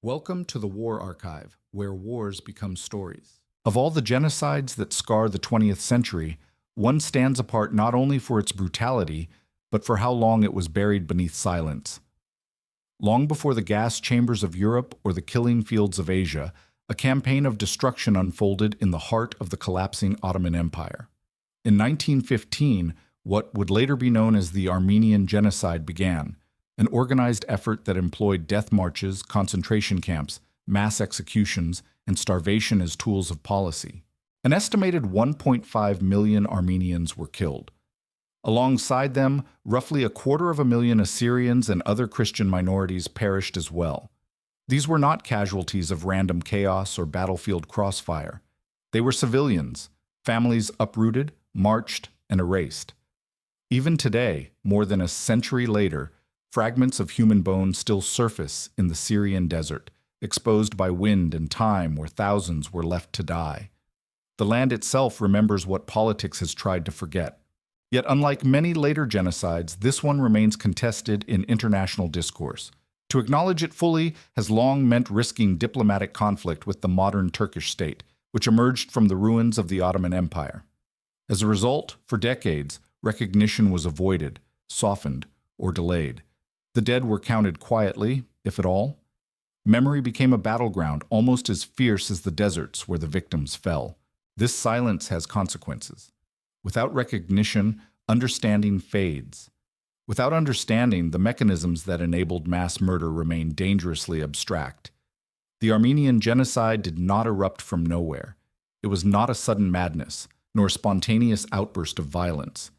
Welcome to the War Archive, where wars become stories. Of all the genocides that scar the 20th century, one stands apart not only for its brutality, but for how long it was buried beneath silence. Long before the gas chambers of Europe or the killing fields of Asia, a campaign of destruction unfolded in the heart of the collapsing Ottoman Empire. In 1915, what would later be known as the Armenian Genocide began, an organized effort that employed death marches, concentration camps, mass executions, and starvation as tools of policy. An estimated 1.5 million Armenians were killed. Alongside them, roughly 250,000 Assyrians and other Christian minorities perished as well. These were not casualties of random chaos or battlefield crossfire. They were civilians, families uprooted, marched, and erased. Even today, more than a century later, fragments of human bones still surface in the Syrian desert, exposed by wind and time where thousands were left to die. The land itself remembers what politics has tried to forget. Yet unlike many later genocides, this one remains contested in international discourse. To acknowledge it fully has long meant risking diplomatic conflict with the modern Turkish state, which emerged from the ruins of the Ottoman Empire. As a result, for decades, recognition was avoided, softened, or delayed. The dead were counted quietly, if at all. Memory became a battleground almost as fierce as the deserts where the victims fell. This silence has consequences. Without recognition, understanding fades. Without understanding, the mechanisms that enabled mass murder remain dangerously abstract. The Armenian Genocide did not erupt from nowhere. It was not a sudden madness, nor a spontaneous outburst of violence.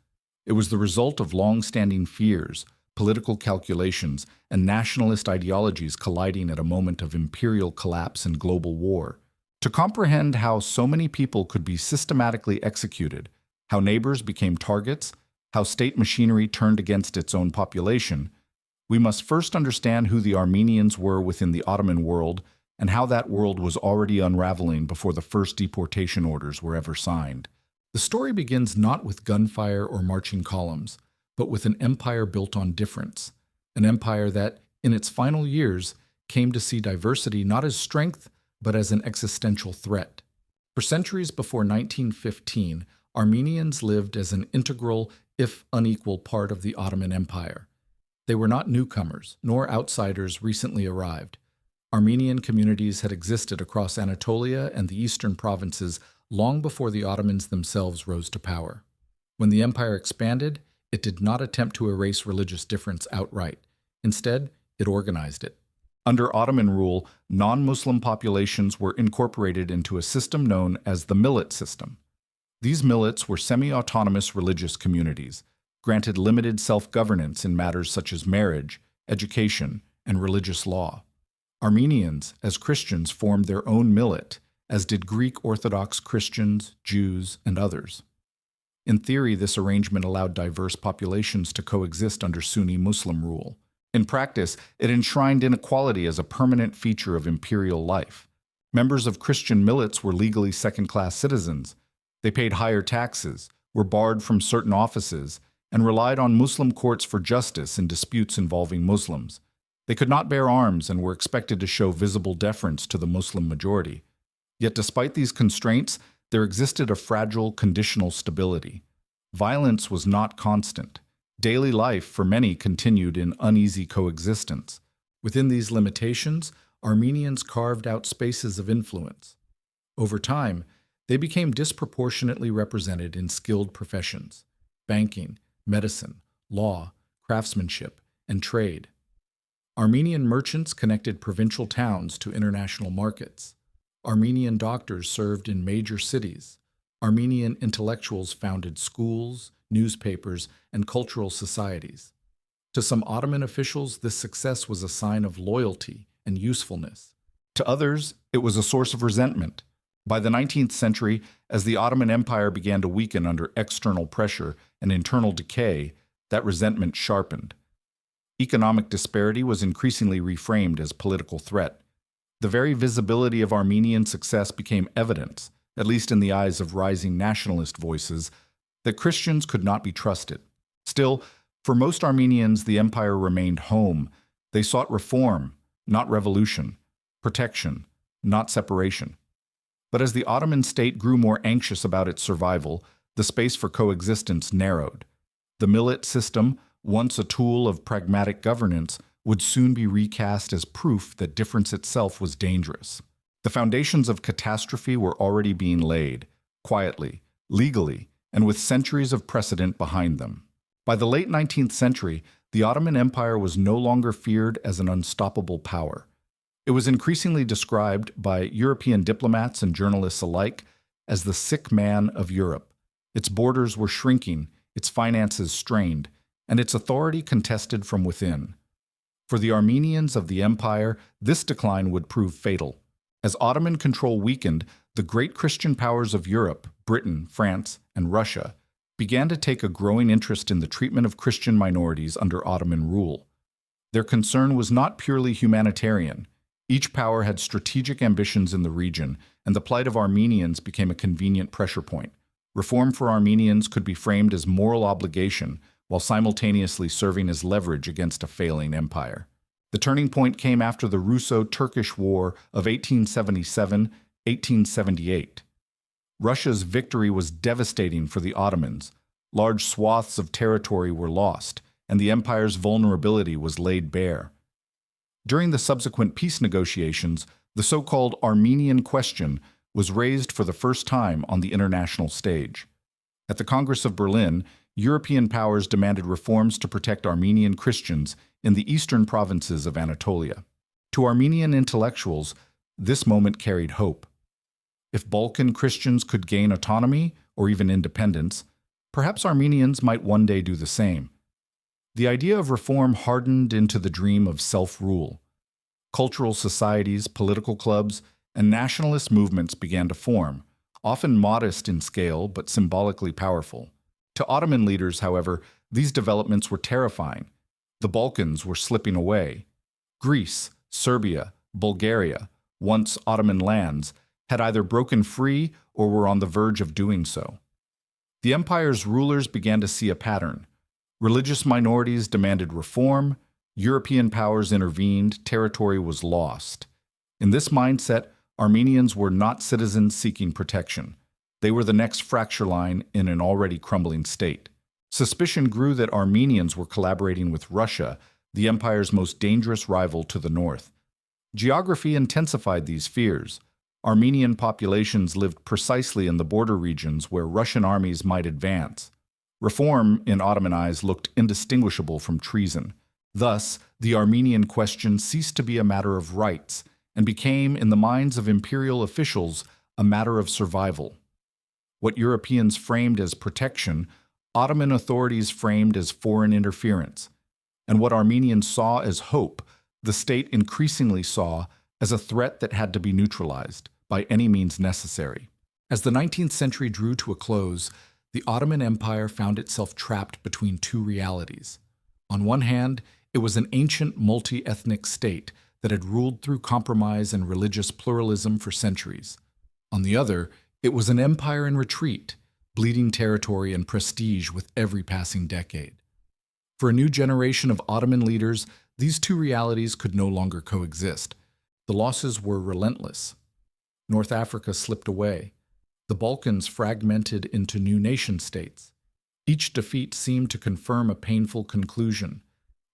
It was the result of long-standing fears, political calculations, and nationalist ideologies colliding at a moment of imperial collapse and global war. To comprehend how so many people could be systematically executed, how neighbors became targets, how state machinery turned against its own population, we must first understand who the Armenians were within the Ottoman world and how that world was already unraveling before the first deportation orders were ever signed. The story begins not with gunfire or marching columns, but with an empire built on difference, an empire that, in its final years, came to see diversity not as strength, but as an existential threat. For centuries before 1915, Armenians lived as an integral, if unequal, part of the Ottoman Empire. They were not newcomers, nor outsiders recently arrived. Armenian communities had existed across Anatolia and the eastern provinces long before the Ottomans themselves rose to power. When the empire expanded, it did not attempt to erase religious difference outright. Instead, it organized it. Under Ottoman rule, non-Muslim populations were incorporated into a system known as the millet system. These millets were semi-autonomous religious communities, granted limited self-governance in matters such as marriage, education, and religious law. Armenians, as Christians, formed their own millet, as did Greek Orthodox Christians, Jews, and others. In theory, this arrangement allowed diverse populations to coexist under Sunni Muslim rule. In practice, it enshrined inequality as a permanent feature of imperial life. Members of Christian millets were legally second-class citizens. They paid higher taxes, were barred from certain offices, and relied on Muslim courts for justice in disputes involving Muslims. They could not bear arms and were expected to show visible deference to the Muslim majority. Yet despite these constraints, there existed a fragile, conditional stability. Violence was not constant. Daily life, for many, continued in uneasy coexistence. Within these limitations, Armenians carved out spaces of influence. Over time, they became disproportionately represented in skilled professions: banking, medicine, law, craftsmanship, and trade. Armenian merchants connected provincial towns to international markets. Armenian doctors served in major cities. Armenian intellectuals founded schools, newspapers, and cultural societies. To some Ottoman officials, this success was a sign of loyalty and usefulness. To others, it was a source of resentment. By the 19th century, as the Ottoman Empire began to weaken under external pressure and internal decay, that resentment sharpened. Economic disparity was increasingly reframed as political threat. The very visibility of Armenian success became evidence, at least in the eyes of rising nationalist voices, that Christians could not be trusted. Still, for most Armenians, the empire remained home. They sought reform, not revolution. protection, not separation. But as the Ottoman state grew more anxious about its survival, the space for coexistence narrowed. The millet system, once a tool of pragmatic governance, would soon be recast as proof that difference itself was dangerous. The foundations of catastrophe were already being laid, quietly, legally, and with centuries of precedent behind them. By the late 19th century, the Ottoman Empire was no longer feared as an unstoppable power. It was increasingly described by European diplomats and journalists alike as the sick man of Europe. Its borders were shrinking, its finances strained, and its authority contested from within. For the Armenians of the empire, this decline would prove fatal. As Ottoman control weakened, the great Christian powers of Europe, Britain, France, and Russia, began to take a growing interest in the treatment of Christian minorities under Ottoman rule. Their concern was not purely humanitarian. Each power had strategic ambitions in the region, and the plight of Armenians became a convenient pressure point. Reform for Armenians could be framed as moral obligation, while simultaneously serving as leverage against a failing empire. The turning point came after the Russo-Turkish War of 1877–1878. Russia's victory was devastating for the Ottomans. Large swaths of territory were lost, and the empire's vulnerability was laid bare. During the subsequent peace negotiations, the so-called Armenian question was raised for the first time on the international stage. At the Congress of Berlin, European powers demanded reforms to protect Armenian Christians in the eastern provinces of Anatolia. To Armenian intellectuals, this moment carried hope. If Balkan Christians could gain autonomy or even independence, perhaps Armenians might one day do the same. The idea of reform hardened into the dream of self-rule. Cultural societies, political clubs, and nationalist movements began to form, often modest in scale but symbolically powerful. To Ottoman leaders, however, these developments were terrifying. The Balkans were slipping away. Greece, Serbia, Bulgaria, once Ottoman lands, had either broken free or were on the verge of doing so. The empire's rulers began to see a pattern. Religious minorities demanded reform, European powers intervened, territory was lost. In this mindset, Armenians were not citizens seeking protection. They were the next fracture line in an already crumbling state. Suspicion grew that Armenians were collaborating with Russia, the empire's most dangerous rival to the north. Geography intensified these fears. Armenian populations lived precisely in the border regions where Russian armies might advance. Reform, in Ottoman eyes, looked indistinguishable from treason. Thus, the Armenian question ceased to be a matter of rights and became, in the minds of imperial officials, a matter of survival. What Europeans framed as protection, Ottoman authorities framed as foreign interference. And what Armenians saw as hope, the state increasingly saw as a threat that had to be neutralized by any means necessary. As the 19th century drew to a close, the Ottoman Empire found itself trapped between two realities. On one hand, it was an ancient multi-ethnic state that had ruled through compromise and religious pluralism for centuries. On the other, it was an empire in retreat, bleeding territory and prestige with every passing decade. For a new generation of Ottoman leaders, these two realities could no longer coexist. The losses were relentless. North Africa slipped away. The Balkans fragmented into new nation-states. Each defeat seemed to confirm a painful conclusion.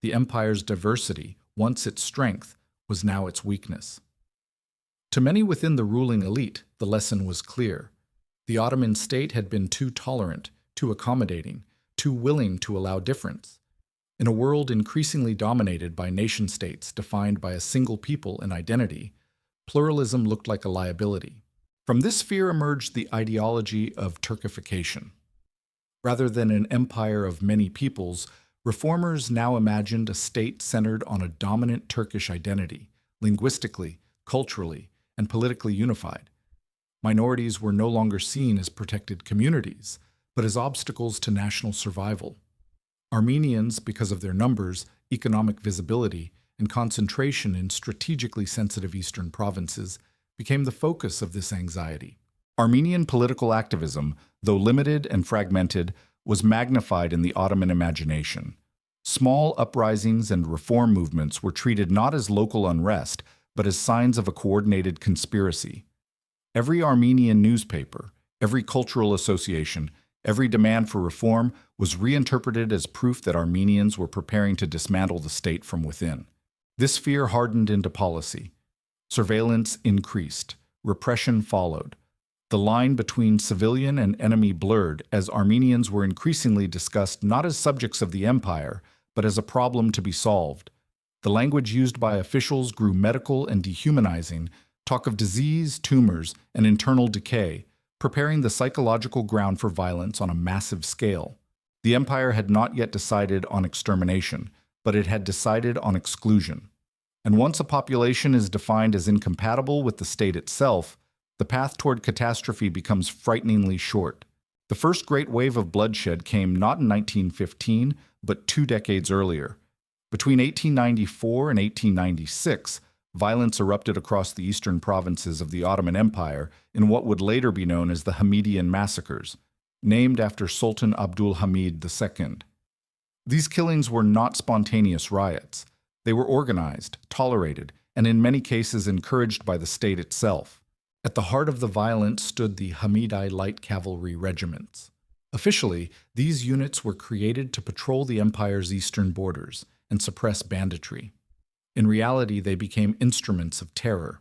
The empire's diversity, once its strength, was now its weakness. To many within the ruling elite, the lesson was clear. The Ottoman state had been too tolerant, too accommodating, too willing to allow difference. In a world increasingly dominated by nation-states defined by a single people and identity, pluralism looked like a liability. From this fear emerged the ideology of Turkification. Rather than an empire of many peoples, reformers now imagined a state centered on a dominant Turkish identity, linguistically, culturally, and politically unified. Minorities were no longer seen as protected communities, but as obstacles to national survival. Armenians, because of their numbers, economic visibility, and concentration in strategically sensitive eastern provinces, became the focus of this anxiety. Armenian political activism, though limited and fragmented, was magnified in the Ottoman imagination. Small uprisings and reform movements were treated not as local unrest, but as signs of a coordinated conspiracy. Every Armenian newspaper, every cultural association, every demand for reform was reinterpreted as proof that Armenians were preparing to dismantle the state from within. This fear hardened into policy. Surveillance increased. Repression followed. The line between civilian and enemy blurred as Armenians were increasingly discussed not as subjects of the empire, but as a problem to be solved. The language used by officials grew medical and dehumanizing, talk of disease, tumors, and internal decay, preparing the psychological ground for violence on a massive scale. The empire had not yet decided on extermination, but it had decided on exclusion. And once a population is defined as incompatible with the state itself, the path toward catastrophe becomes frighteningly short. The first great wave of bloodshed came not in 1915, but 2 decades earlier. Between 1894 and 1896, violence erupted across the eastern provinces of the Ottoman Empire in what would later be known as the Hamidian massacres, named after Sultan Abdul Hamid II. These killings were not spontaneous riots. They were organized, tolerated, and in many cases encouraged by the state itself. At the heart of the violence stood the Hamidi light cavalry regiments. Officially, these units were created to patrol the empire's eastern borders and suppress banditry. In reality, they became instruments of terror.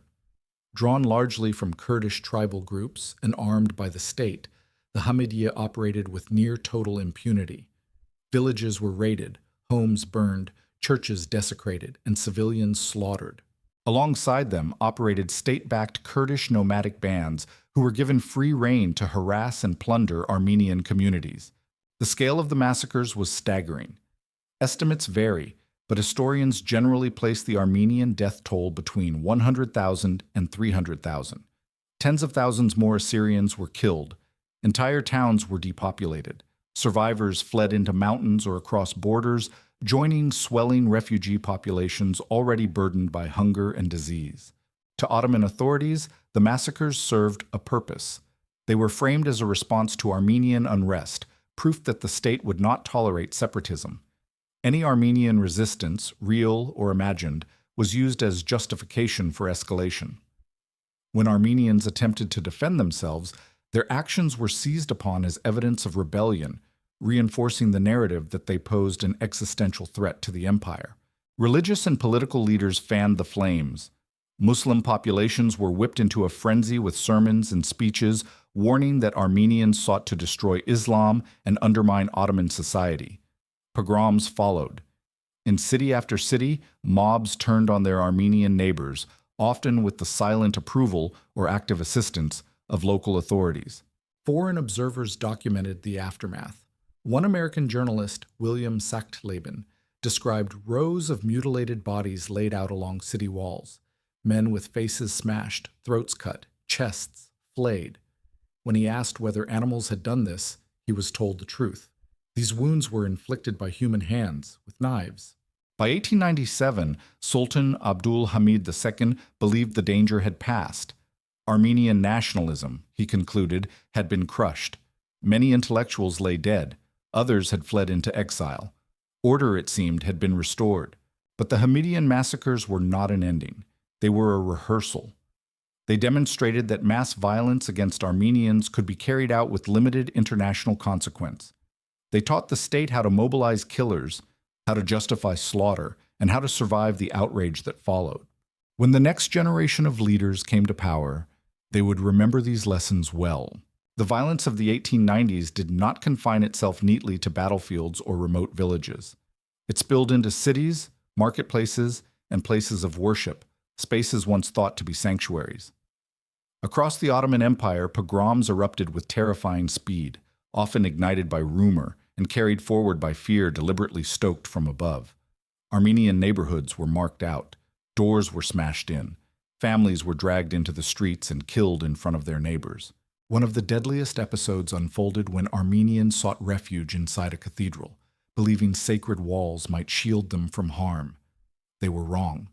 Drawn largely from Kurdish tribal groups and armed by the state, the Hamidiya operated with near-total impunity. Villages were raided, homes burned, churches desecrated, and civilians slaughtered. Alongside them operated state-backed Kurdish nomadic bands who were given free rein to harass and plunder Armenian communities. The scale of the massacres was staggering. Estimates vary, but historians generally place the Armenian death toll between 100,000 and 300,000. Tens of thousands more Assyrians were killed. Entire towns were depopulated. Survivors fled into mountains or across borders, joining swelling refugee populations already burdened by hunger and disease. To Ottoman authorities, the massacres served a purpose. They were framed as a response to Armenian unrest, proof that the state would not tolerate separatism. Any Armenian resistance, real or imagined, was used as justification for escalation. When Armenians attempted to defend themselves, their actions were seized upon as evidence of rebellion, reinforcing the narrative that they posed an existential threat to the empire. Religious and political leaders fanned the flames. Muslim populations were whipped into a frenzy with sermons and speeches warning that Armenians sought to destroy Islam and undermine Ottoman society. Pogroms followed. In city after city, mobs turned on their Armenian neighbors, often with the silent approval or active assistance of local authorities. Foreign observers documented the aftermath. One American journalist, William Sachtleben, described rows of mutilated bodies laid out along city walls, men with faces smashed, throats cut, chests flayed. When he asked whether animals had done this, he was told the truth. These wounds were inflicted by human hands, with knives. By 1897, Sultan Abdul Hamid II believed the danger had passed. Armenian nationalism, he concluded, had been crushed. Many intellectuals lay dead. Others had fled into exile. Order, it seemed, had been restored. But the Hamidian massacres were not an ending. They were a rehearsal. They demonstrated that mass violence against Armenians could be carried out with limited international consequence. They taught the state how to mobilize killers, how to justify slaughter, and how to survive the outrage that followed. When the next generation of leaders came to power, they would remember these lessons well. The violence of the 1890s did not confine itself neatly to battlefields or remote villages. It spilled into cities, marketplaces, and places of worship, spaces once thought to be sanctuaries. Across the Ottoman Empire, pogroms erupted with terrifying speed, often ignited by rumor and carried forward by fear deliberately stoked from above. Armenian neighborhoods were marked out, doors were smashed in, families were dragged into the streets and killed in front of their neighbors. One of the deadliest episodes unfolded when Armenians sought refuge inside a cathedral, believing sacred walls might shield them from harm. They were wrong.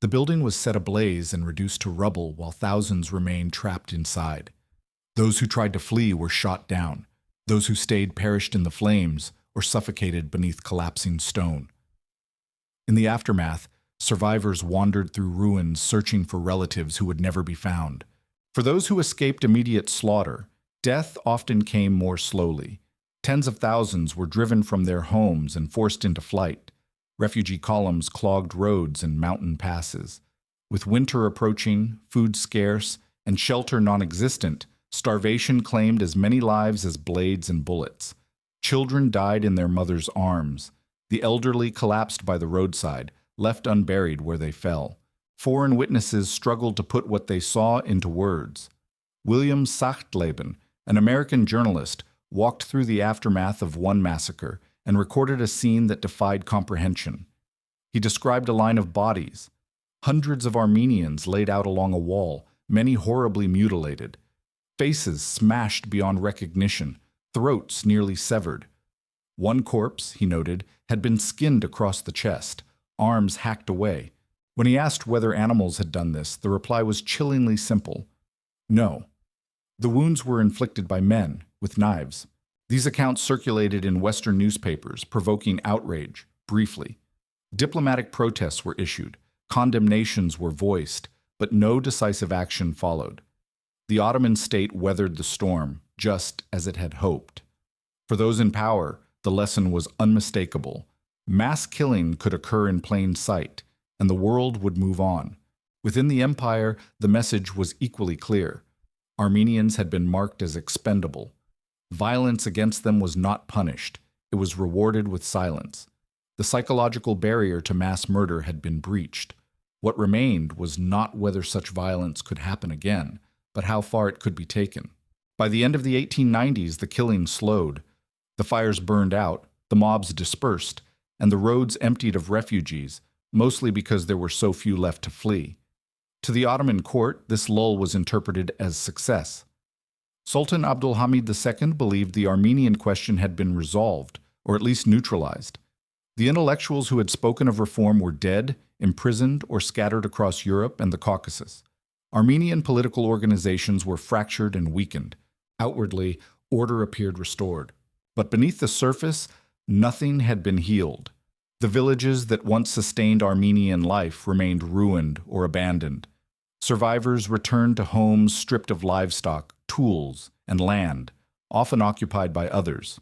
The building was set ablaze and reduced to rubble while thousands remained trapped inside. Those who tried to flee were shot down. Those who stayed perished in the flames or suffocated beneath collapsing stone. In the aftermath, Survivors wandered through ruins searching for relatives who would never be found. For those who escaped immediate slaughter, death often came more slowly. Tens of thousands were driven from their homes and forced into flight. Refugee columns clogged roads and mountain passes. With winter approaching, food scarce, and shelter non-existent, starvation claimed as many lives as blades and bullets. Children died in their mothers' arms. The elderly collapsed by the roadside, left unburied where they fell. Foreign witnesses struggled to put what they saw into words. William Sachtleben, an American journalist, walked through the aftermath of one massacre and recorded a scene that defied comprehension. He described a line of bodies, hundreds of Armenians laid out along a wall, many horribly mutilated, faces smashed beyond recognition, throats nearly severed. One corpse, he noted, had been skinned across the chest, arms hacked away. When he asked whether animals had done this, the reply was chillingly simple: no. The wounds were inflicted by men, with knives. These accounts circulated in Western newspapers, provoking outrage, briefly. Diplomatic protests were issued, condemnations were voiced, but no decisive action followed. The Ottoman state weathered the storm, just as it had hoped. For those in power, the lesson was unmistakable. Mass killing could occur in plain sight, and the world would move on. Within the empire, the message was equally clear. Armenians had been marked as expendable. Violence against them was not punished. It was rewarded with silence. The psychological barrier to mass murder had been breached. What remained was not whether such violence could happen again, but how far it could be taken. By the end of the 1890s, the killing slowed. The fires burned out, the mobs dispersed, and the roads emptied of refugees, mostly because there were so few left to flee. To the Ottoman court, this lull was interpreted as success. Sultan Abdülhamid II believed the Armenian question had been resolved, or at least neutralized. The intellectuals who had spoken of reform were dead, imprisoned, or scattered across Europe and the Caucasus. Armenian political organizations were fractured and weakened. Outwardly, order appeared restored. But beneath the surface, nothing had been healed. The villages that once sustained Armenian life remained ruined or abandoned. Survivors returned to homes stripped of livestock, tools, and land, often occupied by others.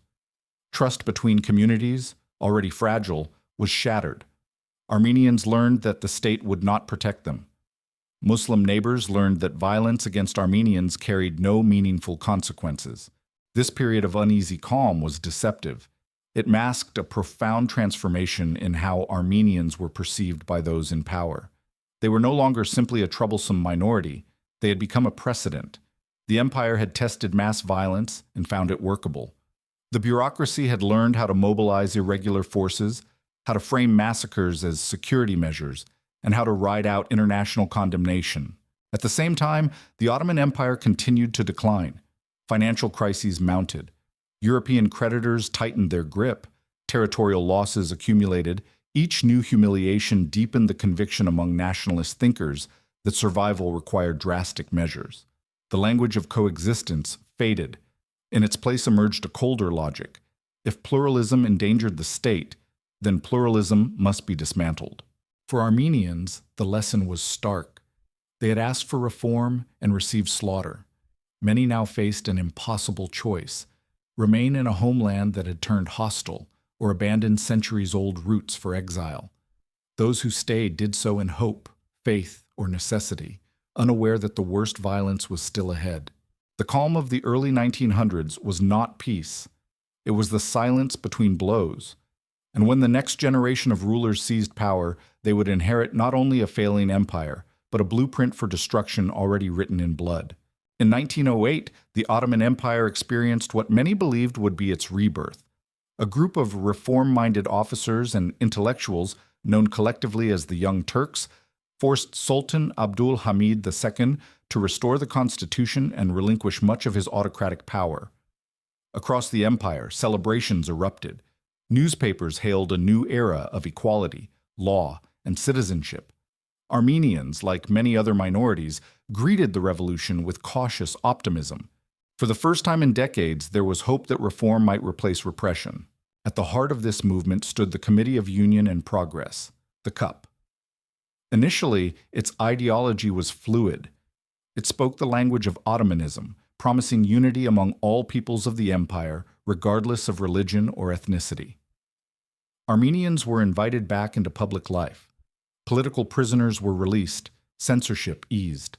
Trust between communities, already fragile, was shattered. Armenians learned that the state would not protect them. Muslim neighbors learned that violence against Armenians carried no meaningful consequences. This period of uneasy calm was deceptive. It masked a profound transformation in how Armenians were perceived by those in power. They were no longer simply a troublesome minority. They had become a precedent. The empire had tested mass violence and found it workable. The bureaucracy had learned how to mobilize irregular forces, how to frame massacres as security measures, and how to ride out international condemnation. At the same time, the Ottoman Empire continued to decline. Financial crises mounted. European creditors tightened their grip. Territorial losses accumulated. Each new humiliation deepened the conviction among nationalist thinkers that survival required drastic measures. The language of coexistence faded. In its place emerged a colder logic. If pluralism endangered the state, then pluralism must be dismantled. For Armenians, the lesson was stark. They had asked for reform and received slaughter. Many now faced an impossible choice: remain in a homeland that had turned hostile, or abandon centuries-old roots for exile. Those who stayed did so in hope, faith, or necessity, unaware that the worst violence was still ahead. The calm of the early 1900s was not peace. It was the silence between blows. And when the next generation of rulers seized power, they would inherit not only a failing empire, but a blueprint for destruction already written in blood. In 1908, the Ottoman Empire experienced what many believed would be its rebirth. A group of reform-minded officers and intellectuals, known collectively as the Young Turks, forced Sultan Abdülhamid II to restore the constitution and relinquish much of his autocratic power. Across the empire, celebrations erupted. Newspapers hailed a new era of equality, law, and citizenship. Armenians, like many other minorities, greeted the revolution with cautious optimism. For the first time in decades, there was hope that reform might replace repression. At the heart of this movement stood the Committee of Union and Progress, the CUP. Initially, its ideology was fluid. It spoke the language of Ottomanism, promising unity among all peoples of the empire, regardless of religion or ethnicity. Armenians were invited back into public life. Political prisoners were released, censorship eased.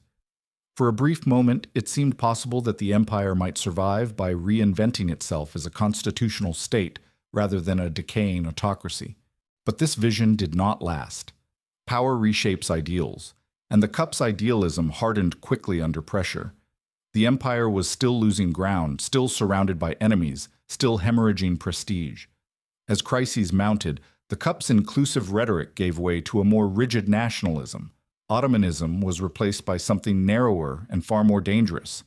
For a brief moment, it seemed possible that the empire might survive by reinventing itself as a constitutional state rather than a decaying autocracy. But this vision did not last. Power reshapes ideals, and the cup's idealism hardened quickly under pressure. The empire was still losing ground, still surrounded by enemies, still hemorrhaging prestige. As crises mounted, the cup's inclusive rhetoric gave way to a more rigid nationalism. Ottomanism was replaced by something narrower and far more dangerous: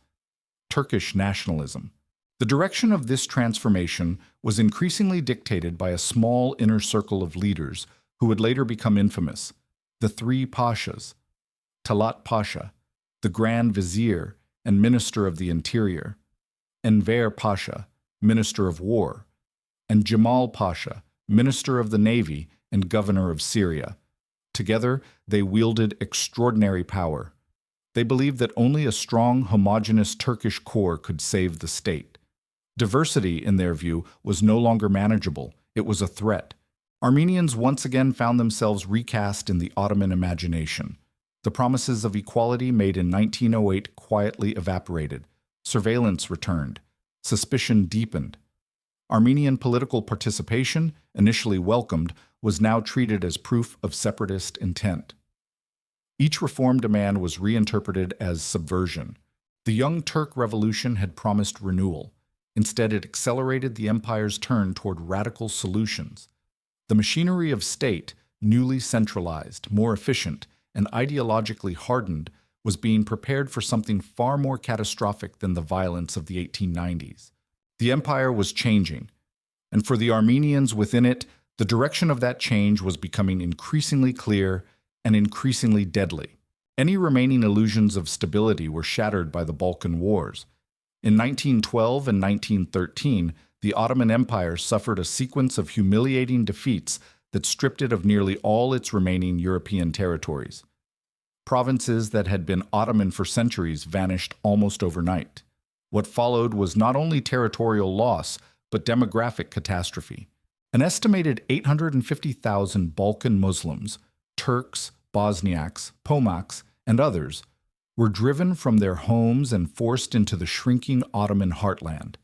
Turkish nationalism. The direction of this transformation was increasingly dictated by a small inner circle of leaders who would later become infamous: the three pashas, Talat Pasha, the Grand Vizier and Minister of the Interior, Enver Pasha, Minister of War, and Jamal Pasha, Minister of the Navy and Governor of Syria. Together, they wielded extraordinary power. They believed that only a strong, homogeneous Turkish core could save the state. Diversity, in their view, was no longer manageable. It was a threat. Armenians once again found themselves recast in the Ottoman imagination. The promises of equality made in 1908 quietly evaporated. Surveillance returned. Suspicion deepened. Armenian political participation, initially welcomed, was now treated as proof of separatist intent. Each reform demand was reinterpreted as subversion. The Young Turk revolution had promised renewal. Instead, it accelerated the empire's turn toward radical solutions. The machinery of state, newly centralized, more efficient, and ideologically hardened, was being prepared for something far more catastrophic than the violence of the 1890s. The empire was changing, and for the Armenians within it, the direction of that change was becoming increasingly clear and increasingly deadly. Any remaining illusions of stability were shattered by the Balkan Wars. In 1912 and 1913, the Ottoman Empire suffered a sequence of humiliating defeats that stripped it of nearly all its remaining European territories. Provinces that had been Ottoman for centuries vanished almost overnight. What followed was not only territorial loss, but demographic catastrophe. An estimated 850,000 Balkan Muslims, Turks, Bosniaks, Pomaks, and others, were driven from their homes and forced into the shrinking Ottoman heartland.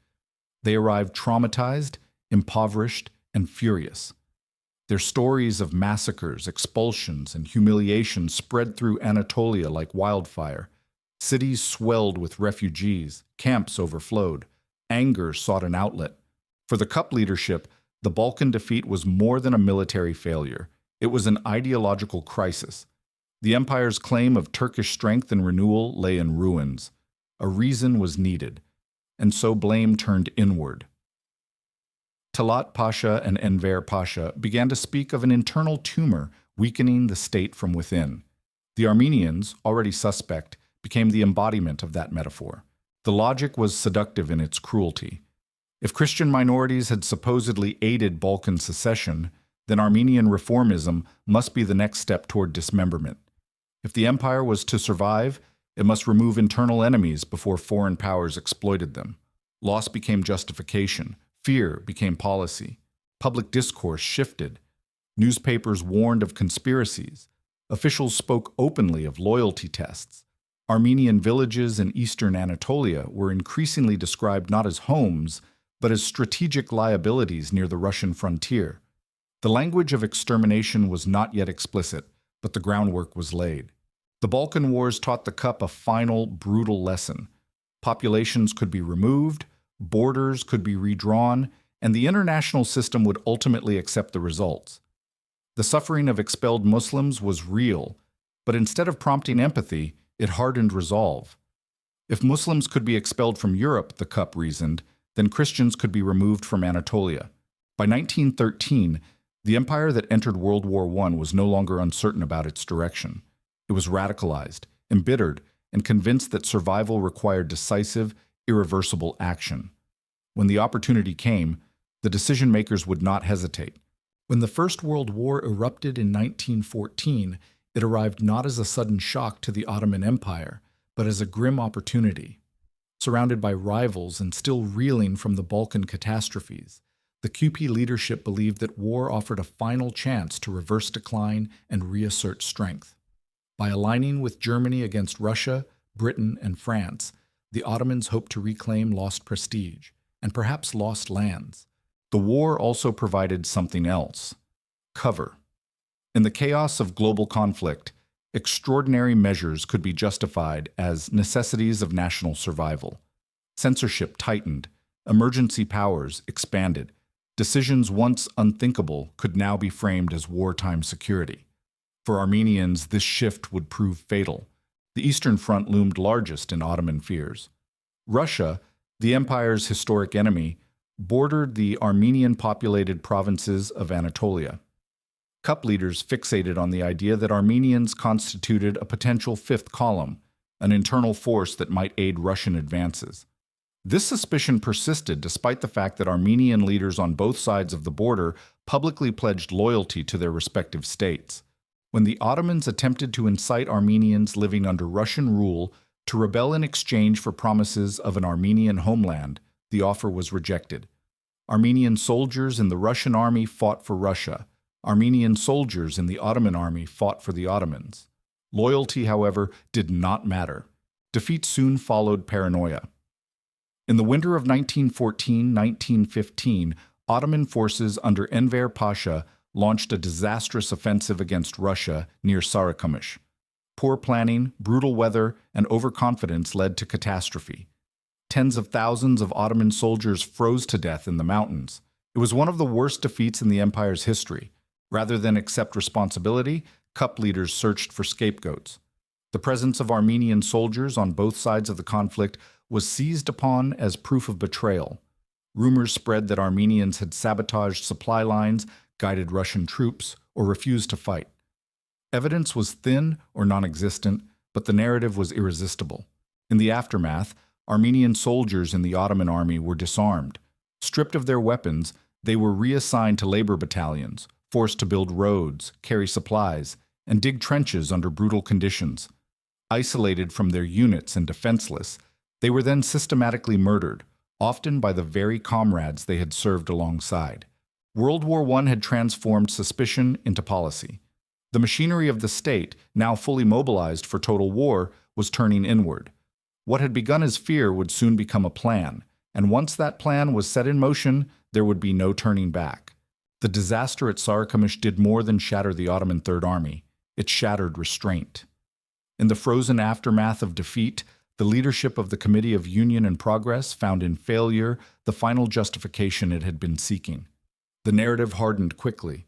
They arrived traumatized, impoverished, and furious. Their stories of massacres, expulsions, and humiliation spread through Anatolia like wildfire. Cities swelled with refugees, camps overflowed, anger sought an outlet. For the cup leadership, the Balkan defeat was more than a military failure. It was an ideological crisis. The empire's claim of Turkish strength and renewal lay in ruins. A reason was needed, and so blame turned inward. Talat Pasha and Enver Pasha began to speak of an internal tumor weakening the state from within. The Armenians, already suspect, became the embodiment of that metaphor. The logic was seductive in its cruelty. If Christian minorities had supposedly aided Balkan secession, then Armenian reformism must be the next step toward dismemberment. If the empire was to survive, it must remove internal enemies before foreign powers exploited them. Loss became justification. Fear became policy. Public discourse shifted. Newspapers warned of conspiracies. Officials spoke openly of loyalty tests. Armenian villages in eastern Anatolia were increasingly described not as homes, but as strategic liabilities near the Russian frontier. The language of extermination was not yet explicit, but the groundwork was laid. The Balkan Wars taught the cup a final, brutal lesson. Populations could be removed, borders could be redrawn, and the international system would ultimately accept the results. The suffering of expelled Muslims was real, but instead of prompting empathy, it hardened resolve. If Muslims could be expelled from Europe, the cup reasoned, then Christians could be removed from Anatolia. By 1913, the empire that entered World War I was no longer uncertain about its direction. It was radicalized, embittered, and convinced that survival required decisive, irreversible action. When the opportunity came, the decision-makers would not hesitate. When the First World War erupted in 1914, It arrived not as a sudden shock to the Ottoman Empire, but as a grim opportunity. Surrounded by rivals and still reeling from the Balkan catastrophes, the QP leadership believed that war offered a final chance to reverse decline and reassert strength. By aligning with Germany against Russia, Britain, and France, the Ottomans hoped to reclaim lost prestige, and perhaps lost lands. The war also provided something else: cover. In the chaos of global conflict, extraordinary measures could be justified as necessities of national survival. Censorship tightened, emergency powers expanded. Decisions once unthinkable could now be framed as wartime security. For Armenians, this shift would prove fatal. The Eastern Front loomed largest in Ottoman fears. Russia, the empire's historic enemy, bordered the Armenian-populated provinces of Anatolia. Cup leaders fixated on the idea that Armenians constituted a potential fifth column, an internal force that might aid Russian advances. This suspicion persisted despite the fact that Armenian leaders on both sides of the border publicly pledged loyalty to their respective states. When the Ottomans attempted to incite Armenians living under Russian rule to rebel in exchange for promises of an Armenian homeland, the offer was rejected. Armenian soldiers in the Russian army fought for Russia. Armenian soldiers in the Ottoman army fought for the Ottomans. Loyalty, however, did not matter. Defeat soon followed paranoia. In the winter of 1914-1915, Ottoman forces under Enver Pasha launched a disastrous offensive against Russia near Sarıkamış. Poor planning, brutal weather, and overconfidence led to catastrophe. Tens of thousands of Ottoman soldiers froze to death in the mountains. It was one of the worst defeats in the empire's history. Rather than accept responsibility, Cup leaders searched for scapegoats. The presence of Armenian soldiers on both sides of the conflict was seized upon as proof of betrayal. Rumors spread that Armenians had sabotaged supply lines, guided Russian troops, or refused to fight. Evidence was thin or non-existent, but the narrative was irresistible. In the aftermath, Armenian soldiers in the Ottoman army were disarmed. Stripped of their weapons, they were reassigned to labor battalions, forced to build roads, carry supplies, and dig trenches under brutal conditions. Isolated from their units and defenseless, they were then systematically murdered, often by the very comrades they had served alongside. World War I had transformed suspicion into policy. The machinery of the state, now fully mobilized for total war, was turning inward. What had begun as fear would soon become a plan, and once that plan was set in motion, there would be no turning back. The disaster at Sarıkamış did more than shatter the Ottoman Third Army. It shattered restraint. In the frozen aftermath of defeat, the leadership of the Committee of Union and Progress found in failure the final justification it had been seeking. The narrative hardened quickly.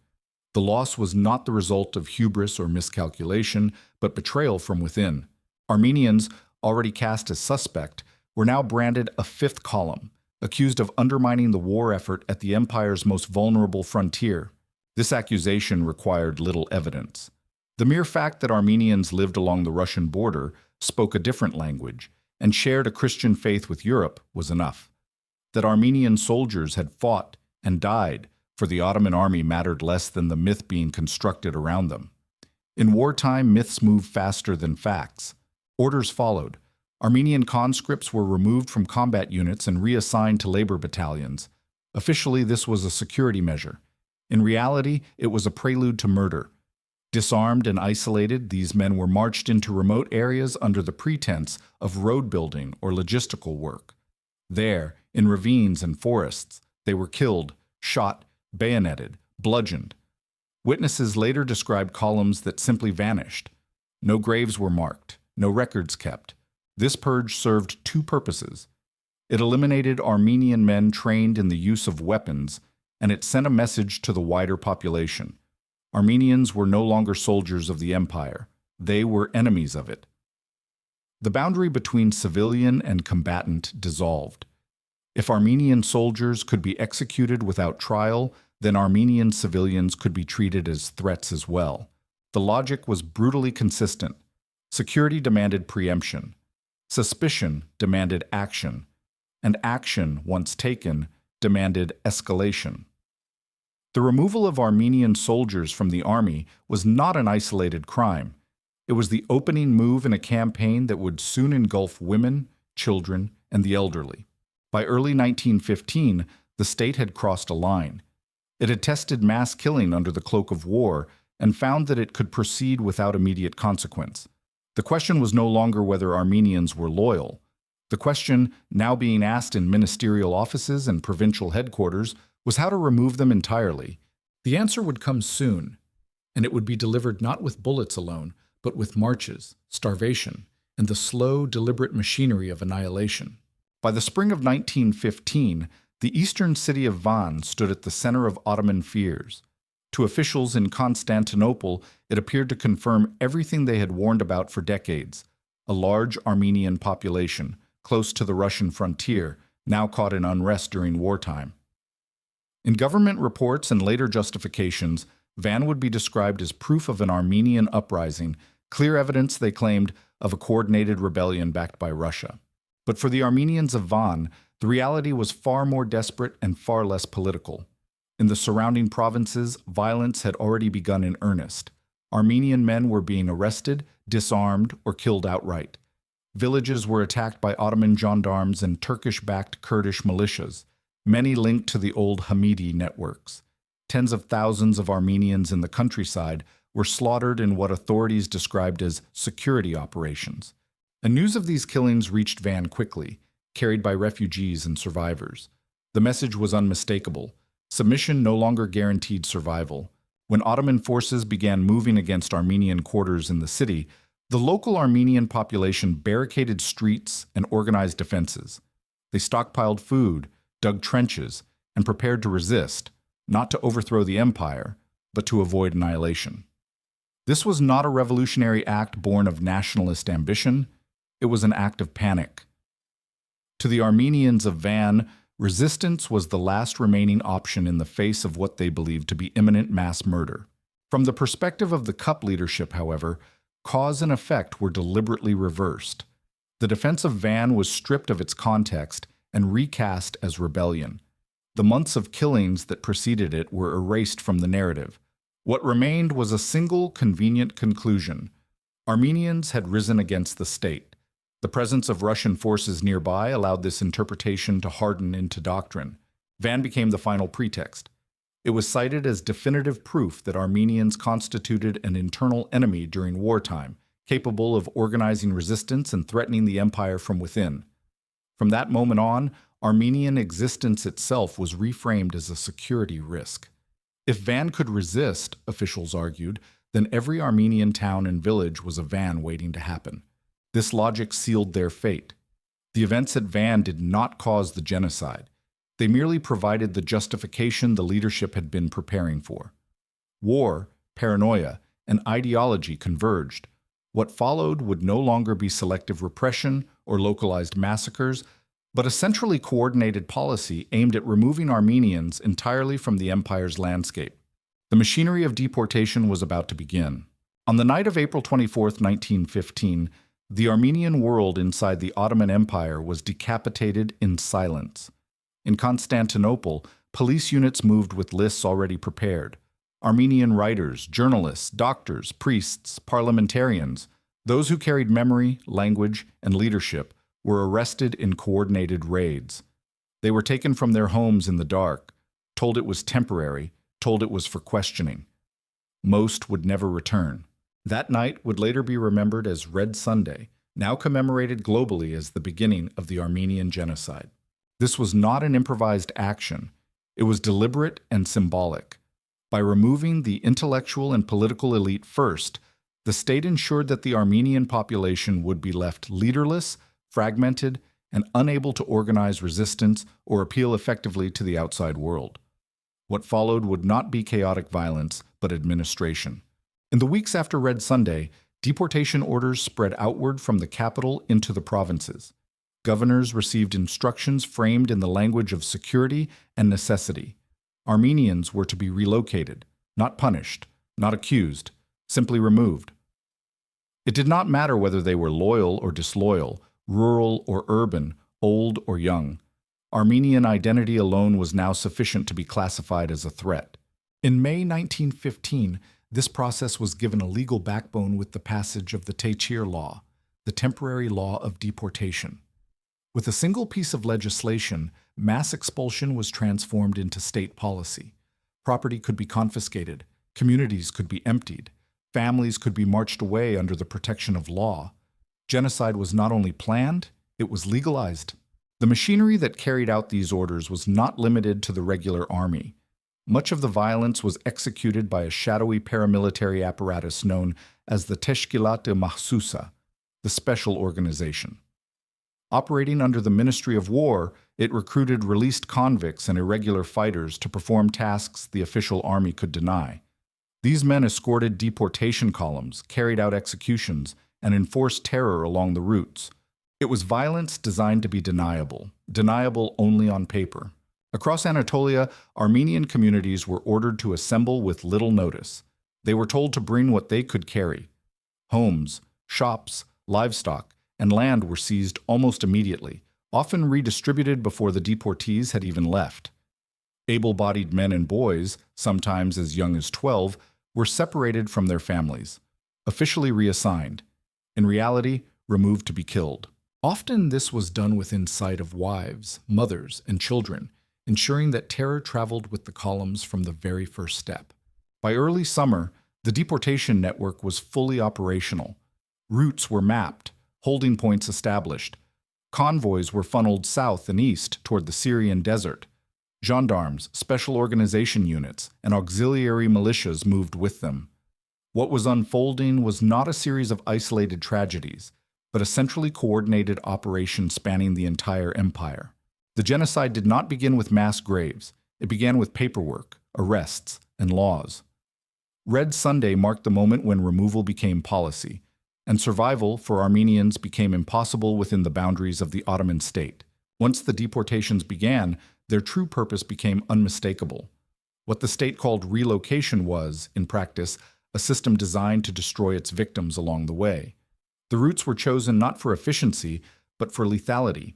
The loss was not the result of hubris or miscalculation, but betrayal from within. Armenians, already cast as suspect, were now branded a fifth column, accused of undermining the war effort at the empire's most vulnerable frontier. This accusation required little evidence. The mere fact that Armenians lived along the Russian border, spoke a different language, and shared a Christian faith with Europe was enough. That Armenian soldiers had fought and died for the Ottoman army mattered less than the myth being constructed around them. In wartime, myths move faster than facts. Orders followed. Armenian conscripts were removed from combat units and reassigned to labor battalions. Officially, this was a security measure. In reality, it was a prelude to murder. Disarmed and isolated, these men were marched into remote areas under the pretense of road building or logistical work. There, in ravines and forests, they were killed, shot, bayoneted, bludgeoned. Witnesses later described columns that simply vanished. No graves were marked, no records kept. This purge served two purposes. It eliminated Armenian men trained in the use of weapons, and it sent a message to the wider population. Armenians were no longer soldiers of the empire. They were enemies of it. The boundary between civilian and combatant dissolved. If Armenian soldiers could be executed without trial, then Armenian civilians could be treated as threats as well. The logic was brutally consistent. Security demanded preemption. Suspicion demanded action. And action, once taken, demanded escalation. The removal of Armenian soldiers from the army was not an isolated crime. It was the opening move in a campaign that would soon engulf women, children, and the elderly. By early 1915, the state had crossed a line. It had tested mass killing under the cloak of war and found that it could proceed without immediate consequence. The question was no longer whether Armenians were loyal. The question, now being asked in ministerial offices and provincial headquarters, was how to remove them entirely. The answer would come soon, and it would be delivered not with bullets alone, but with marches, starvation, and the slow, deliberate machinery of annihilation. By the spring of 1915, the eastern city of Van stood at the center of Ottoman fears. To officials in Constantinople, it appeared to confirm everything they had warned about for decades: a large Armenian population, close to the Russian frontier, now caught in unrest during wartime. In government reports and later justifications, Van would be described as proof of an Armenian uprising, clear evidence, they claimed, of a coordinated rebellion backed by Russia. But for the Armenians of Van, the reality was far more desperate and far less political. In the surrounding provinces, violence had already begun in earnest. Armenian men were being arrested, disarmed, or killed outright. Villages were attacked by Ottoman gendarmes and Turkish-backed Kurdish militias, many linked to the old Hamidian networks. Tens of thousands of Armenians in the countryside were slaughtered in what authorities described as security operations. And news of these killings reached Van quickly, carried by refugees and survivors. The message was unmistakable. Submission no longer guaranteed survival. When Ottoman forces began moving against Armenian quarters in the city, the local Armenian population barricaded streets and organized defenses. They stockpiled food, dug trenches, and prepared to resist, not to overthrow the empire, but to avoid annihilation. This was not a revolutionary act born of nationalist ambition. It was an act of panic. To the Armenians of Van, resistance was the last remaining option in the face of what they believed to be imminent mass murder. From the perspective of the Cup leadership, however, cause and effect were deliberately reversed. The defense of Van was stripped of its context and recast as rebellion. The months of killings that preceded it were erased from the narrative. What remained was a single convenient conclusion: Armenians had risen against the state. The presence of Russian forces nearby allowed this interpretation to harden into doctrine. Van became the final pretext. It was cited as definitive proof that Armenians constituted an internal enemy during wartime, capable of organizing resistance and threatening the empire from within. From that moment on, Armenian existence itself was reframed as a security risk. If Van could resist, officials argued, then every Armenian town and village was a Van waiting to happen. This logic sealed their fate. The events at Van did not cause the genocide. They merely provided the justification the leadership had been preparing for. War, paranoia, and ideology converged. What followed would no longer be selective repression or localized massacres, but a centrally coordinated policy aimed at removing Armenians entirely from the empire's landscape. The machinery of deportation was about to begin. On the night of April 24, 1915, the Armenian world inside the Ottoman Empire was decapitated in silence. In Constantinople, police units moved with lists already prepared. Armenian writers, journalists, doctors, priests, parliamentarians, those who carried memory, language, and leadership, were arrested in coordinated raids. They were taken from their homes in the dark, told it was temporary, told it was for questioning. Most would never return. That night would later be remembered as Red Sunday, now commemorated globally as the beginning of the Armenian Genocide. This was not an improvised action. It was deliberate and symbolic. By removing the intellectual and political elite first, the state ensured that the Armenian population would be left leaderless, fragmented, and unable to organize resistance or appeal effectively to the outside world. What followed would not be chaotic violence, but administration. In the weeks after Red Sunday, deportation orders spread outward from the capital into the provinces. Governors received instructions framed in the language of security and necessity. Armenians were to be relocated, not punished, not accused, simply removed. It did not matter whether they were loyal or disloyal, rural or urban, old or young. Armenian identity alone was now sufficient to be classified as a threat. In May 1915, this process was given a legal backbone with the passage of the Tehcir Law, the temporary law of deportation. With a single piece of legislation, mass expulsion was transformed into state policy. Property could be confiscated, communities could be emptied, families could be marched away under the protection of law. Genocide was not only planned, it was legalized. The machinery that carried out these orders was not limited to the regular army. Much of the violence was executed by a shadowy paramilitary apparatus known as the Teşkilat-ı Mahsusa, the special organization. Operating under the Ministry of War, it recruited released convicts and irregular fighters to perform tasks the official army could deny. These men escorted deportation columns, carried out executions, and enforced terror along the routes. It was violence designed to be deniable only on paper. Across Anatolia, Armenian communities were ordered to assemble with little notice. They were told to bring what they could carry. Homes, shops, livestock, and land were seized almost immediately, often redistributed before the deportees had even left. Able-bodied men and boys, sometimes as young as 12, were separated from their families, officially reassigned, in reality, removed to be killed. Often this was done within sight of wives, mothers, and children, ensuring that terror traveled with the columns from the very first step. By early summer, the deportation network was fully operational. Routes were mapped, holding points established. Convoys were funneled south and east toward the Syrian desert. Gendarmes, special organization units, and auxiliary militias moved with them. What was unfolding was not a series of isolated tragedies, but a centrally coordinated operation spanning the entire empire. The genocide did not begin with mass graves. It began with paperwork, arrests, and laws. Red Sunday marked the moment when removal became policy, and survival for Armenians became impossible within the boundaries of the Ottoman state. Once the deportations began, their true purpose became unmistakable. What the state called relocation was, in practice, a system designed to destroy its victims along the way. The routes were chosen not for efficiency, but for lethality.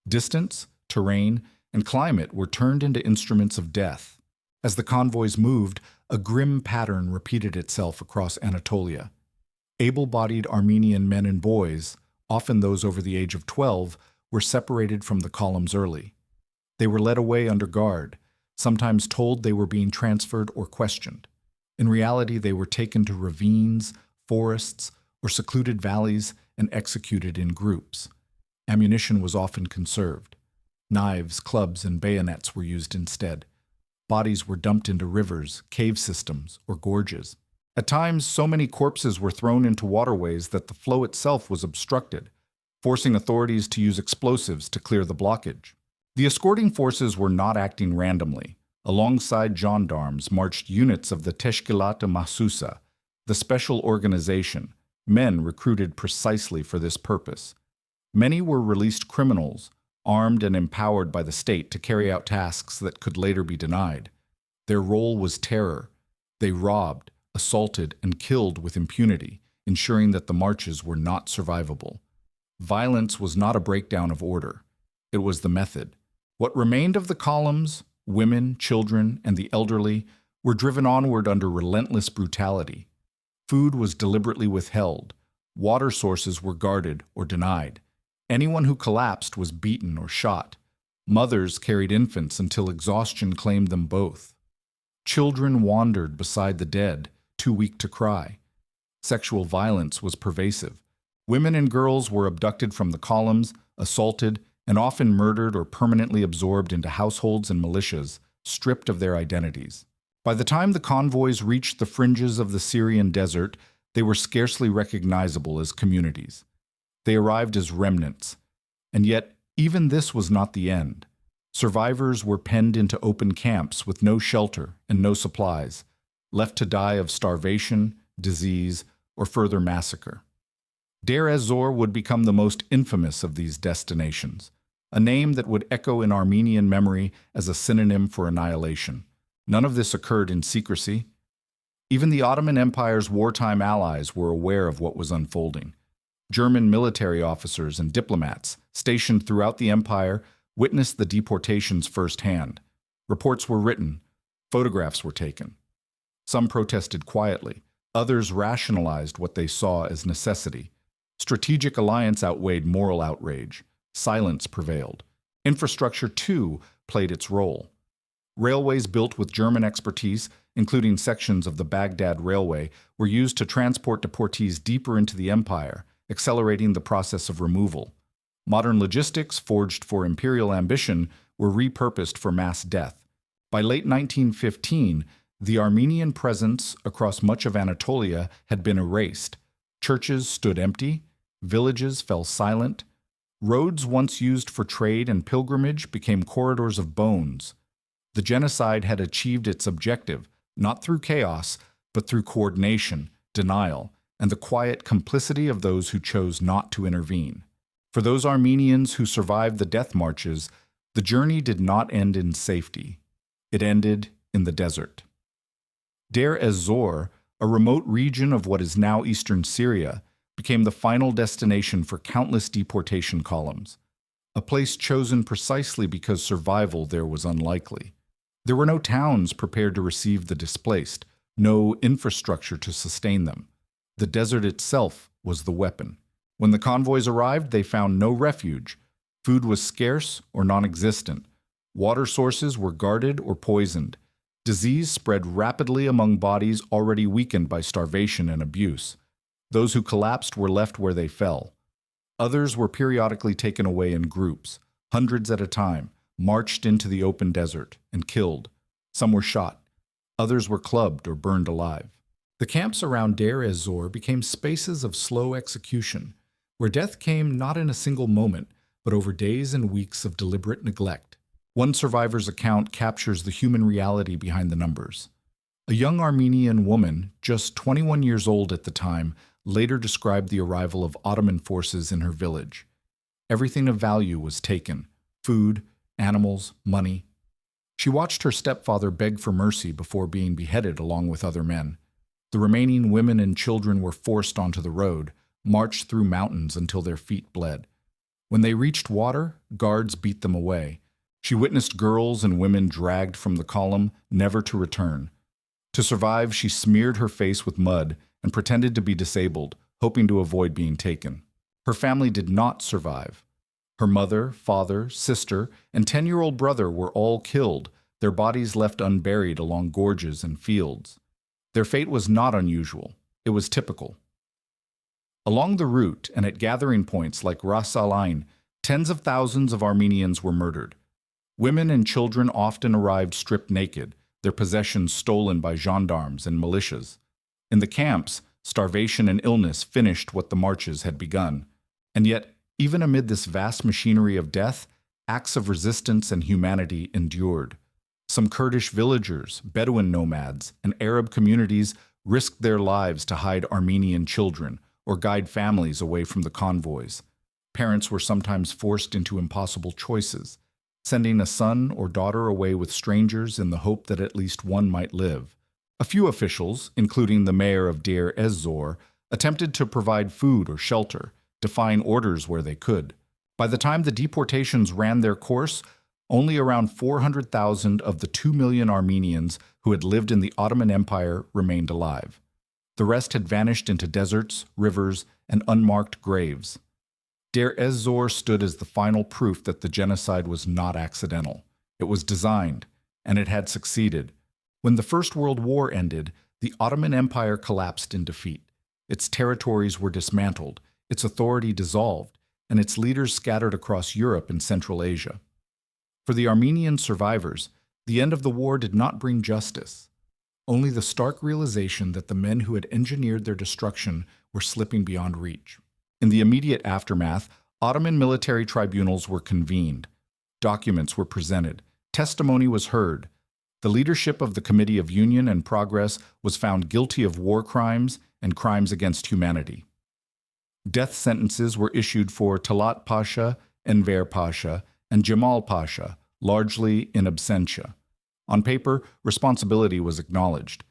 Distance, terrain, and climate were turned into instruments of death. As the convoys moved, a grim pattern repeated itself across Anatolia. Able-bodied Armenian men and boys, often those over the age of 12, were separated from the columns early. They were led away under guard, sometimes told they were being transferred or questioned. In reality, they were taken to ravines, forests, or secluded valleys and executed in groups. Ammunition was often conserved. Knives, clubs, and bayonets were used instead. Bodies were dumped into rivers, cave systems, or gorges. At times, so many corpses were thrown into waterways that the flow itself was obstructed, forcing authorities to use explosives to clear the blockage. The escorting forces were not acting randomly. Alongside gendarmes marched units of the Teşkilat-ı Mahsusa, the special organization, men recruited precisely for this purpose. Many were released criminals, armed and empowered by the state to carry out tasks that could later be denied. Their role was terror. They robbed, assaulted, and killed with impunity, ensuring that the marches were not survivable. Violence was not a breakdown of order. It was the method. What remained of the columns, women, children, and the elderly, were driven onward under relentless brutality. Food was deliberately withheld. Water sources were guarded or denied. Anyone who collapsed was beaten or shot. Mothers carried infants until exhaustion claimed them both. Children wandered beside the dead, too weak to cry. Sexual violence was pervasive. Women and girls were abducted from the columns, assaulted, and often murdered or permanently absorbed into households and militias, stripped of their identities. By the time the convoys reached the fringes of the Syrian desert, they were scarcely recognizable as communities. They arrived as remnants. And yet, even this was not the end. Survivors were penned into open camps with no shelter and no supplies, left to die of starvation, disease, or further massacre. Deir ez-Zor would become the most infamous of these destinations, a name that would echo in Armenian memory as a synonym for annihilation. None of this occurred in secrecy. Even the Ottoman Empire's wartime allies were aware of what was unfolding. German military officers and diplomats stationed throughout the empire witnessed the deportations firsthand. Reports were written, Photographs were taken. Some protested quietly. Others rationalized what they saw as necessity. Strategic alliance outweighed moral outrage. Silence prevailed. Infrastructure, too, played its role. Railways built with German expertise, including sections of the Baghdad Railway, were used to transport deportees deeper into the empire, accelerating the process of removal. Modern logistics, forged for imperial ambition, were repurposed for mass death. By late 1915, the Armenian presence across much of Anatolia had been erased. Churches stood empty, villages fell silent. Roads once used for trade and pilgrimage became corridors of bones. The genocide had achieved its objective, not through chaos, but through coordination, denial, and the quiet complicity of those who chose not to intervene. For those Armenians who survived the death marches, the journey did not end in safety. It ended in the desert. Deir ez-Zor, a remote region of what is now eastern Syria, became the final destination for countless deportation columns, a place chosen precisely because survival there was unlikely. There were no towns prepared to receive the displaced, no infrastructure to sustain them. The desert itself was the weapon. When the convoys arrived, they found no refuge. Food was scarce or non-existent. Water sources were guarded or poisoned. Disease spread rapidly among bodies already weakened by starvation and abuse. Those who collapsed were left where they fell. Others were periodically taken away in groups, hundreds at a time, marched into the open desert, and killed. Some were shot. Others were clubbed or burned alive. The camps around Deir ez-Zor became spaces of slow execution, where death came not in a single moment, but over days and weeks of deliberate neglect. One survivor's account captures the human reality behind the numbers. A young Armenian woman, just 21 years old at the time, later described the arrival of Ottoman forces in her village. Everything of value was taken: food, animals, money. She watched her stepfather beg for mercy before being beheaded along with other men. The remaining women and children were forced onto the road, marched through mountains until their feet bled. When they reached water, guards beat them away. She witnessed girls and women dragged from the column, never to return. To survive, she smeared her face with mud and pretended to be disabled, hoping to avoid being taken. Her family did not survive. Her mother, father, sister, and 10-year-old brother were all killed, their bodies left unburied along gorges and fields. Their fate was not unusual. It was typical. Along the route and at gathering points like Ras Al Ain, tens of thousands of Armenians were murdered. Women and children often arrived stripped naked, their possessions stolen by gendarmes and militias. In the camps, starvation and illness finished what the marches had begun. And yet, even amid this vast machinery of death, acts of resistance and humanity endured. Some Kurdish villagers, Bedouin nomads, and Arab communities risked their lives to hide Armenian children or guide families away from the convoys. Parents were sometimes forced into impossible choices, sending a son or daughter away with strangers in the hope that at least one might live. A few officials, including the mayor of Deir ez-Zor, attempted to provide food or shelter, defying orders where they could. By the time the deportations ran their course, only around 400,000 of the 2 million Armenians who had lived in the Ottoman Empire remained alive. The rest had vanished into deserts, rivers, and unmarked graves. Deir ez-Zor stood as the final proof that the genocide was not accidental. It was designed, and it had succeeded. When the First World War ended, the Ottoman Empire collapsed in defeat. Its territories were dismantled, its authority dissolved, and its leaders scattered across Europe and Central Asia. For the Armenian survivors, the end of the war did not bring justice, only the stark realization that the men who had engineered their destruction were slipping beyond reach. In the immediate aftermath, Ottoman military tribunals were convened. Documents were presented. Testimony was heard. The leadership of the Committee of Union and Progress was found guilty of war crimes and crimes against humanity. Death sentences were issued for Talat Pasha, Enver Pasha, and Jamal Pasha, largely in absentia. On paper, responsibility was acknowledged.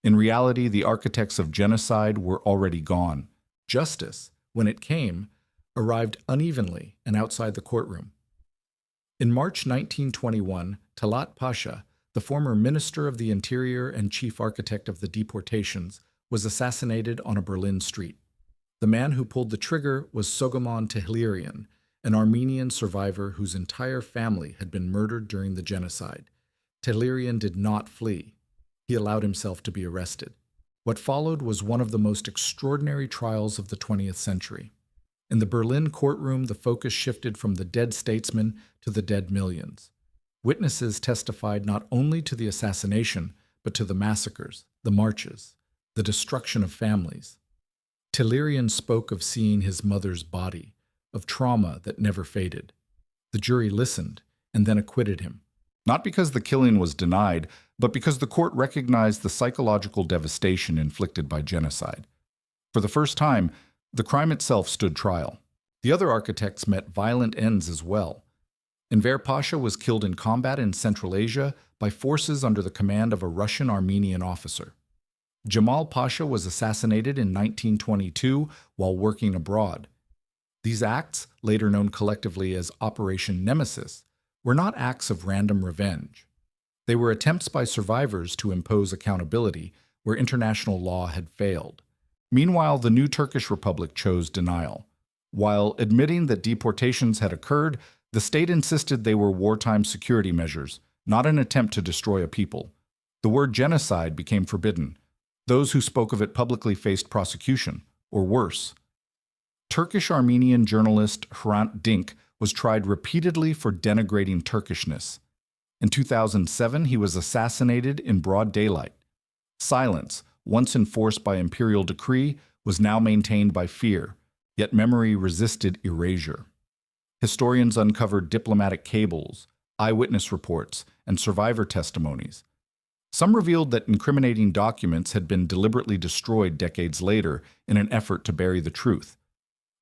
In reality, the architects of genocide were already gone. Justice, when it came, arrived unevenly and outside the courtroom. In March 1921, Talat Pasha, the former Minister of the Interior and chief architect of the deportations, was assassinated on a Berlin street. The man who pulled the trigger was Soghomon Tehlirian, an Armenian survivor whose entire family had been murdered during the genocide. Tehlirian did not flee. He allowed himself to be arrested. What followed was one of the most extraordinary trials of the 20th century. In the Berlin courtroom, the focus shifted from the dead statesman to the dead millions. Witnesses testified not only to the assassination, but to the massacres, the marches, the destruction of families. Tehlirian spoke of seeing his mother's body, of trauma that never faded. The jury listened and then acquitted him. Not because the killing was denied, but because the court recognized the psychological devastation inflicted by genocide. For the first time, the crime itself stood trial. The other architects met violent ends as well. Enver Pasha was killed in combat in Central Asia by forces under the command of a Russian Armenian officer. Jamal Pasha was assassinated in 1922 while working abroad. These acts, later known collectively as Operation Nemesis, were not acts of random revenge. They were attempts by survivors to impose accountability where international law had failed. Meanwhile, the new Turkish Republic chose denial. While admitting that deportations had occurred, the state insisted they were wartime security measures, not an attempt to destroy a people. The word genocide became forbidden. Those who spoke of it publicly faced prosecution, or worse. Turkish-Armenian journalist Hrant Dink was tried repeatedly for denigrating Turkishness. In 2007, he was assassinated in broad daylight. Silence, once enforced by imperial decree, was now maintained by fear, yet memory resisted erasure. Historians uncovered diplomatic cables, eyewitness reports, and survivor testimonies. Some revealed that incriminating documents had been deliberately destroyed decades later in an effort to bury the truth.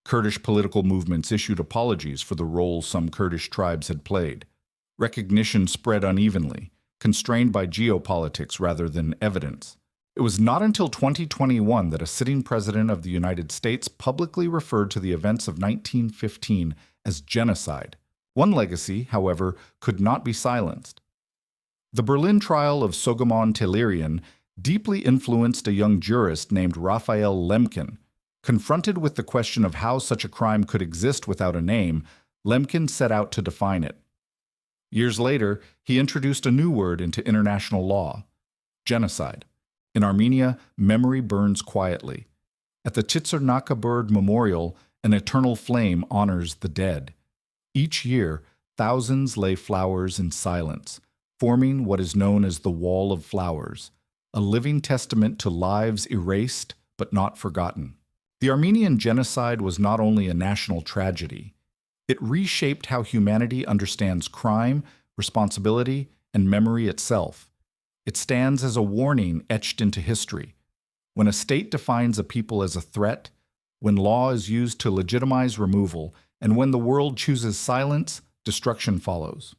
Kurdish political movements issued apologies for the role some Kurdish tribes had played. Recognition spread unevenly, constrained by geopolitics rather than evidence. It was not until 2021 that a sitting president of the United States publicly referred to the events of 1915 as genocide. One legacy, however, could not be silenced. The Berlin trial of Soghomon Tehlirian deeply influenced a young jurist named Raphael Lemkin. Confronted with the question of how such a crime could exist without a name, Lemkin set out to define it. Years later, he introduced a new word into international law: genocide. In Armenia, memory burns quietly. At the Tehcir Memorial, an eternal flame honors the dead. Each year, thousands lay flowers in silence, forming what is known as the Wall of Flowers, a living testament to lives erased but not forgotten. The Armenian Genocide was not only a national tragedy. It reshaped how humanity understands crime, responsibility, and memory itself. It stands as a warning etched into history. When a state defines a people as a threat, when law is used to legitimize removal, and when the world chooses silence, destruction follows.